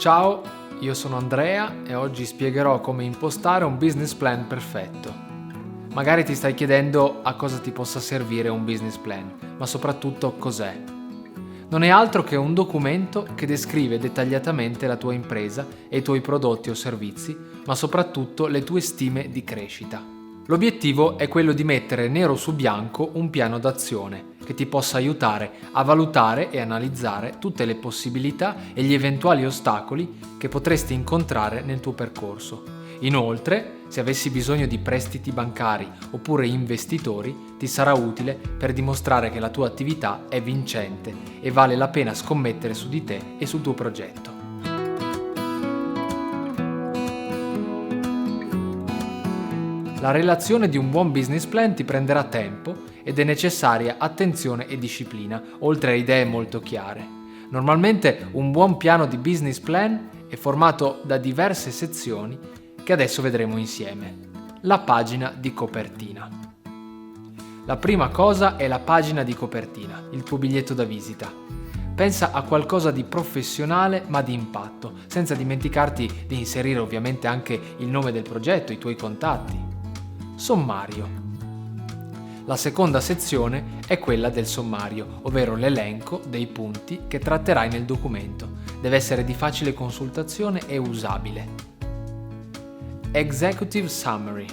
Ciao, io sono Andrea e oggi spiegherò come impostare un business plan perfetto. Magari ti stai chiedendo a cosa ti possa servire un business plan, ma soprattutto cos'è. Non è altro che un documento che descrive dettagliatamente la tua impresa e i tuoi prodotti o servizi, ma soprattutto le tue stime di crescita. L'obiettivo è quello di mettere nero su bianco un piano d'azione che ti possa aiutare a valutare e analizzare tutte le possibilità e gli eventuali ostacoli che potresti incontrare nel tuo percorso. Inoltre, se avessi bisogno di prestiti bancari oppure investitori, ti sarà utile per dimostrare che la tua attività è vincente e vale la pena scommettere su di te e sul tuo progetto. La realizzazione di un buon business plan ti prenderà tempo ed è necessaria attenzione e disciplina, oltre a idee molto chiare. Normalmente un buon piano di business plan è formato da diverse sezioni che adesso vedremo insieme. La pagina di copertina. La prima cosa è la pagina di copertina, il tuo biglietto da visita. Pensa a qualcosa di professionale ma di impatto, senza dimenticarti di inserire ovviamente anche il nome del progetto, i tuoi contatti. Sommario. La seconda sezione è quella del sommario, ovvero l'elenco dei punti che tratterai nel documento. Deve essere di facile consultazione e usabile. Executive Summary.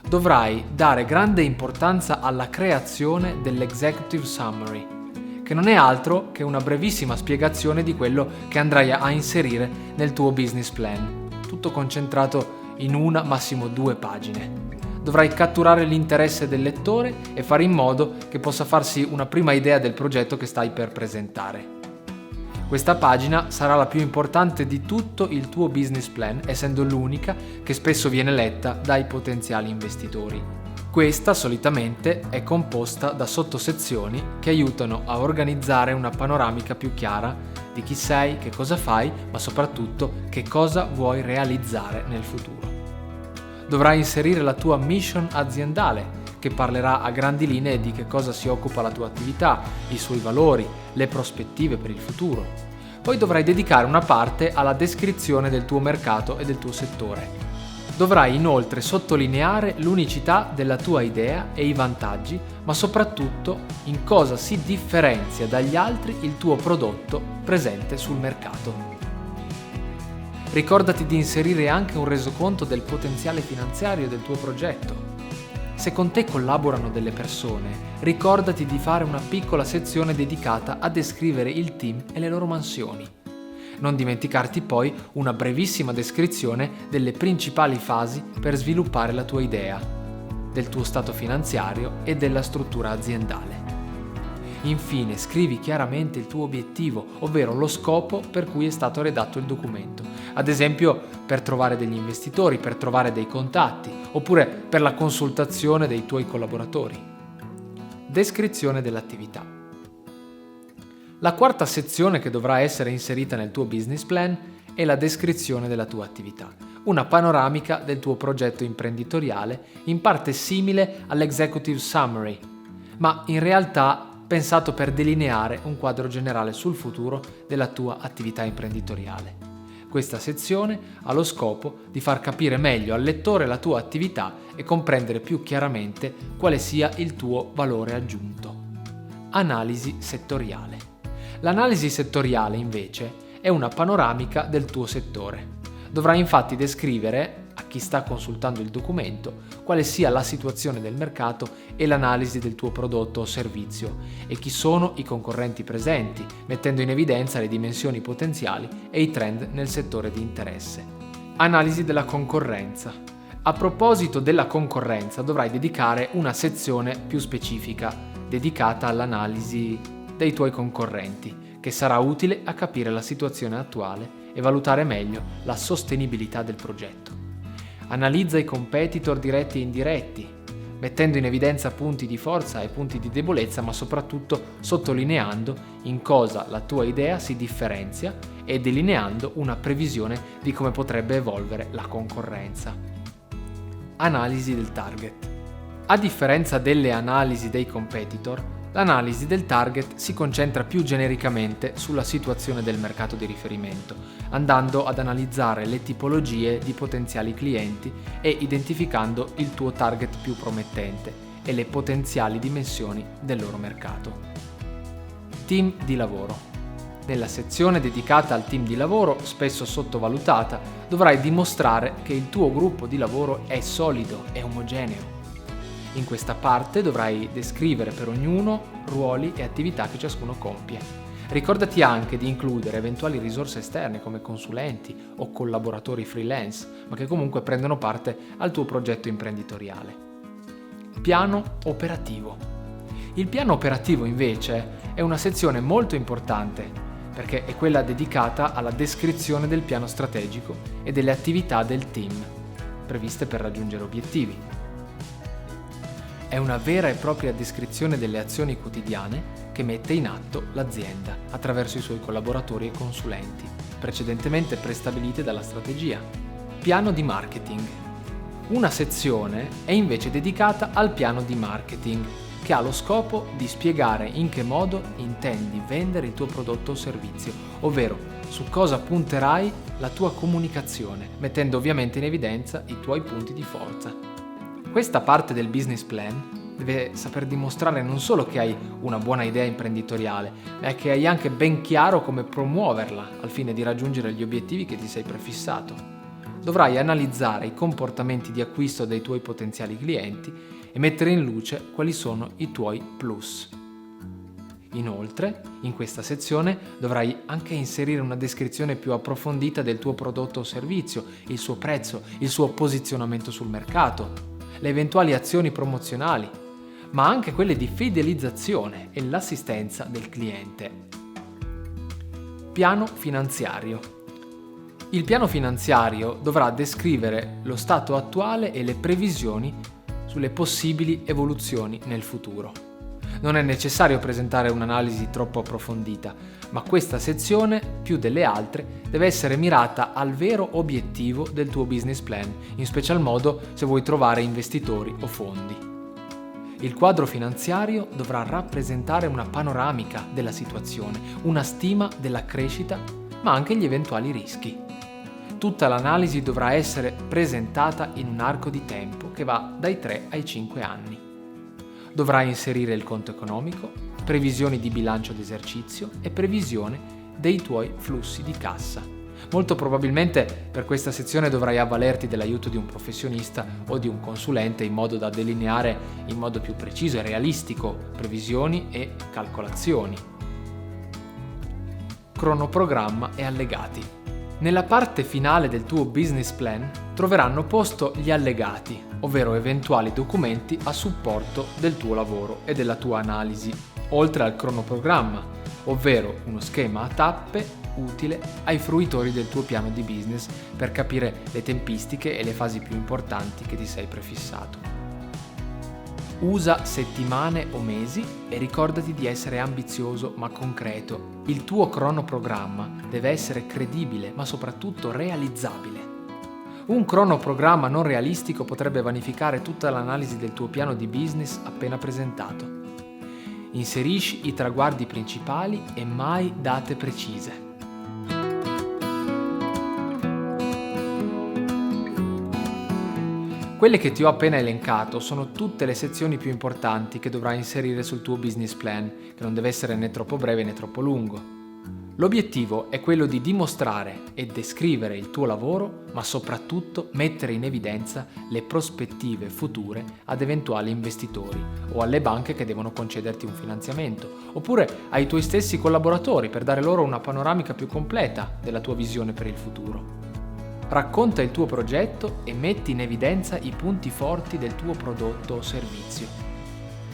Dovrai dare grande importanza alla creazione dell'Executive Summary, che non è altro che una brevissima spiegazione di quello che andrai a inserire nel tuo business plan, tutto concentrato in una, massimo 2 pagine. Dovrai catturare l'interesse del lettore e fare in modo che possa farsi una prima idea del progetto che stai per presentare. Questa pagina sarà la più importante di tutto il tuo business plan, essendo l'unica che spesso viene letta dai potenziali investitori. Questa solitamente è composta da sottosezioni che aiutano a organizzare una panoramica più chiara di chi sei, che cosa fai, ma soprattutto che cosa vuoi realizzare nel futuro. Dovrai inserire la tua mission aziendale, che parlerà a grandi linee di che cosa si occupa la tua attività, i suoi valori, le prospettive per il futuro. Poi dovrai dedicare una parte alla descrizione del tuo mercato e del tuo settore. Dovrai inoltre sottolineare l'unicità della tua idea e i vantaggi, ma soprattutto in cosa si differenzia dagli altri il tuo prodotto presente sul mercato. Ricordati di inserire anche un resoconto del potenziale finanziario del tuo progetto. Se con te collaborano delle persone, ricordati di fare una piccola sezione dedicata a descrivere il team e le loro mansioni. Non dimenticarti poi una brevissima descrizione delle principali fasi per sviluppare la tua idea, del tuo stato finanziario e della struttura aziendale. Infine, scrivi chiaramente il tuo obiettivo, ovvero lo scopo per cui è stato redatto il documento. Ad esempio, per trovare degli investitori, per trovare dei contatti, oppure per la consultazione dei tuoi collaboratori. Descrizione dell'attività. La quarta sezione che dovrà essere inserita nel tuo business plan è la descrizione della tua attività, una panoramica del tuo progetto imprenditoriale, in parte simile all'Executive Summary, ma in realtà pensato per delineare un quadro generale sul futuro della tua attività imprenditoriale. Questa sezione ha lo scopo di far capire meglio al lettore la tua attività e comprendere più chiaramente quale sia il tuo valore aggiunto. Analisi settoriale. L'analisi settoriale, invece, è una panoramica del tuo settore. Dovrai infatti descrivere, a chi sta consultando il documento, quale sia la situazione del mercato e l'analisi del tuo prodotto o servizio e chi sono i concorrenti presenti, mettendo in evidenza le dimensioni potenziali e i trend nel settore di interesse. Analisi della concorrenza. A proposito della concorrenza, dovrai dedicare una sezione più specifica, dedicata all'analisi dei tuoi concorrenti, che sarà utile a capire la situazione attuale e valutare meglio la sostenibilità del progetto. Analizza i competitor diretti e indiretti, mettendo in evidenza punti di forza e punti di debolezza, ma soprattutto sottolineando in cosa la tua idea si differenzia e delineando una previsione di come potrebbe evolvere la concorrenza. Analisi del target. A differenza delle analisi dei competitor, L'analisi del target si concentra più genericamente sulla situazione del mercato di riferimento, andando ad analizzare le tipologie di potenziali clienti e identificando il tuo target più promettente e le potenziali dimensioni del loro mercato. Team di lavoro. Nella sezione dedicata al team di lavoro, spesso sottovalutata, dovrai dimostrare che il tuo gruppo di lavoro è solido e omogeneo. In questa parte dovrai descrivere per ognuno ruoli e attività che ciascuno compie. Ricordati anche di includere eventuali risorse esterne come consulenti o collaboratori freelance, ma che comunque prendono parte al tuo progetto imprenditoriale. Piano operativo. Il piano operativo invece è una sezione molto importante perché è quella dedicata alla descrizione del piano strategico e delle attività del team previste per raggiungere obiettivi. È una vera e propria descrizione delle azioni quotidiane che mette in atto l'azienda attraverso i suoi collaboratori e consulenti, precedentemente prestabilite dalla strategia. Piano di marketing. Una sezione è invece dedicata al piano di marketing, che ha lo scopo di spiegare in che modo intendi vendere il tuo prodotto o servizio, ovvero su cosa punterai la tua comunicazione, mettendo ovviamente in evidenza i tuoi punti di forza. Questa parte del business plan deve saper dimostrare non solo che hai una buona idea imprenditoriale, ma che hai anche ben chiaro come promuoverla al fine di raggiungere gli obiettivi che ti sei prefissato. Dovrai analizzare i comportamenti di acquisto dei tuoi potenziali clienti e mettere in luce quali sono i tuoi plus. Inoltre, in questa sezione dovrai anche inserire una descrizione più approfondita del tuo prodotto o servizio, il suo prezzo, il suo posizionamento sul mercato, le eventuali azioni promozionali, ma anche quelle di fidelizzazione e l'assistenza del cliente. Piano finanziario. Il piano finanziario dovrà descrivere lo stato attuale e le previsioni sulle possibili evoluzioni nel futuro. Non è necessario presentare un'analisi troppo approfondita, ma questa sezione, più delle altre, deve essere mirata al vero obiettivo del tuo business plan, in special modo se vuoi trovare investitori o fondi. Il quadro finanziario dovrà rappresentare una panoramica della situazione, una stima della crescita, ma anche gli eventuali rischi. Tutta l'analisi dovrà essere presentata in un arco di tempo che va dai 3 ai 5 anni. Dovrai inserire il conto economico, previsioni di bilancio d'esercizio e previsione dei tuoi flussi di cassa. Molto probabilmente per questa sezione dovrai avvalerti dell'aiuto di un professionista o di un consulente in modo da delineare in modo più preciso e realistico previsioni e calcolazioni. Cronoprogramma e allegati. Nella parte finale del tuo business plan troveranno posto gli allegati, ovvero eventuali documenti a supporto del tuo lavoro e della tua analisi, oltre al cronoprogramma, ovvero uno schema a tappe utile ai fruitori del tuo piano di business per capire le tempistiche e le fasi più importanti che ti sei prefissato. Usa settimane o mesi e ricordati di essere ambizioso ma concreto. Il tuo cronoprogramma deve essere credibile ma soprattutto realizzabile. Un cronoprogramma non realistico potrebbe vanificare tutta l'analisi del tuo piano di business appena presentato. Inserisci i traguardi principali e mai date precise. Quelle che ti ho appena elencato sono tutte le sezioni più importanti che dovrai inserire sul tuo business plan, che non deve essere né troppo breve né troppo lungo. L'obiettivo è quello di dimostrare e descrivere il tuo lavoro, ma soprattutto mettere in evidenza le prospettive future ad eventuali investitori o alle banche che devono concederti un finanziamento, oppure ai tuoi stessi collaboratori per dare loro una panoramica più completa della tua visione per il futuro. Racconta il tuo progetto e metti in evidenza i punti forti del tuo prodotto o servizio.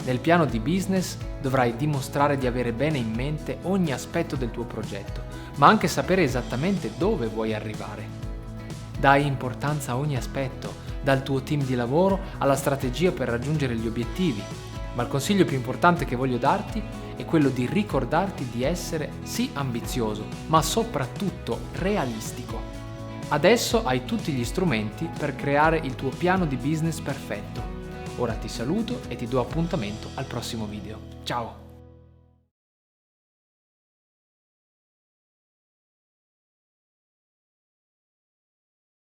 Nel piano di business dovrai dimostrare di avere bene in mente ogni aspetto del tuo progetto, ma anche sapere esattamente dove vuoi arrivare. Dai importanza a ogni aspetto, dal tuo team di lavoro alla strategia per raggiungere gli obiettivi, ma il consiglio più importante che voglio darti è quello di ricordarti di essere sì ambizioso, ma soprattutto realistico. Adesso hai tutti gli strumenti per creare il tuo piano di business perfetto. Ora ti saluto e ti do appuntamento al prossimo video. Ciao!